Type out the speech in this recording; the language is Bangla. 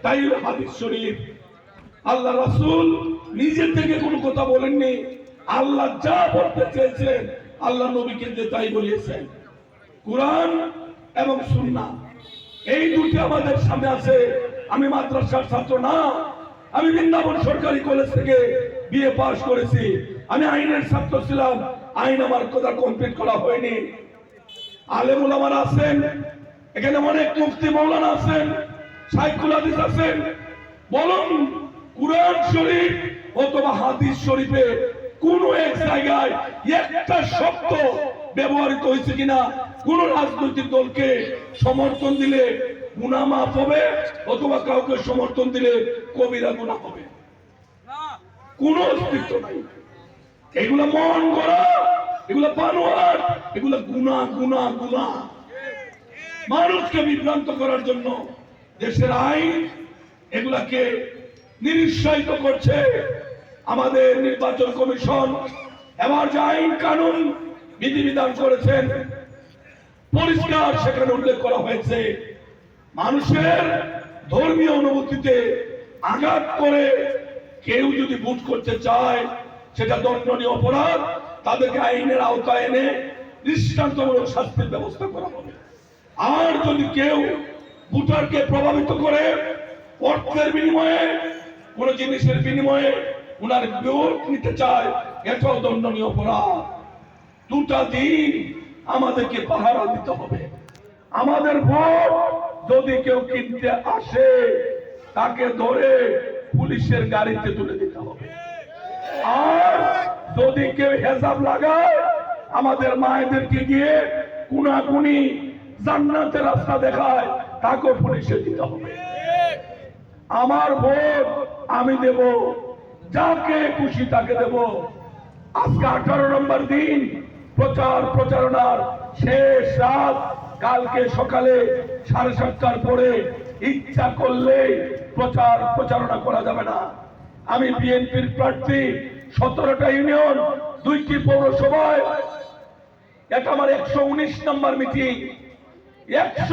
তাই হাদিস শরীফ। আল্লাহ রাসূল নিজে থেকে কোনো কথা বলেননি, আল্লাহ যা বলতে চেয়েছেন আল্লাহ নবীকে যে তাই বলিয়েছেন। কুরআন এবং সুন্নাহ এই দুটি আমাদের সামনে আছে। আমি মাদ্রাসার ছাত্র না, আমি বৃন্দাবন সরকারি কলেজ থেকে বিএ পাস করেছি। আমি আইনের ছাত্র ছিলাম, আইন আমার কথা কমপ্লিট করা হয়নি। আলেম ওলামারা আছেন এখানে, অনেক মুফতি মাওলানা আছেন, শাইখুল হাদিস আছেন। বলুন কুরআন শরীফ অথবা হাদিস শরীফে কোন এক জায়গায় একটা শব্দ ব্যবহৃত হয়েছে কিনা কোন রাজনৈতিক দলকে সমর্থন দিলে গুনাহ মাফ হবে অথবা কাউকে সমর্থন দিলে কবিরা গুনাহ হবে? কোন অস্তিত্ব নাই। এগুলা মন গড়া, এগুলা বানোয়াট, এগুলা গুনাহ গুনাহ গুনাহ। মানুষকে বিভ্রান্ত করার জন্য দেশের আইন এগুলাকে নিরুৎসাহিত করছে। আমাদের নির্বাচন কমিশন এবার যে আইন কানুন বিধিবিধান করেছেন পরিষ্কার সেখানে উল্লেখ করা হয়েছে, মানুষের ধর্মীয় অনুভূতিতে আঘাত করে কেউ যদি ভোট করতে চায় সেটা দণ্ডনীয় অপরাধ। তাদেরকে আইনের আওতায় এনে দৃষ্টান্তমূলক শাস্তির ব্যবস্থা করা হবে। আর যদি কেউ ভোটারকে প্রভাবিত করে অর্থের বিনিময়ে কোন জিনিসের বিনিময়ে উনার ভোট নিতে চায়, এটাও দণ্ডনীয় অপরাধ। দুটা দিন আমাদেরকে পাহারা দিতে হবে। আমাদের ভোট যদি কেউ কিনতে আসে তাকে ধরে পুলিশের গাড়িতে তুলে দিতে হবে। আর যদি কেউ হেজাব লাগায় আমাদের মায়েদেরকে গিয়ে কুনাকুনি জান্নাতের রাস্তা দেখায় তাকেও পুলিশে দিতে হবে। আমার ভোট আমি দেব, যাকে খুশি তাকে দেব। আজকে 18 নম্বর দিন, প্রচার প্রচারণার শেষ রাত। কালকে সকালে 7:30টার পরে ইচ্ছা করলে প্রচার প্রচারণা করা যাবে না। আমি বিএনপির প্রার্থী, 17টা ইউনিয়ন, 2টি পৌরসভায়। এটা আমার 119 নম্বর মিটিং।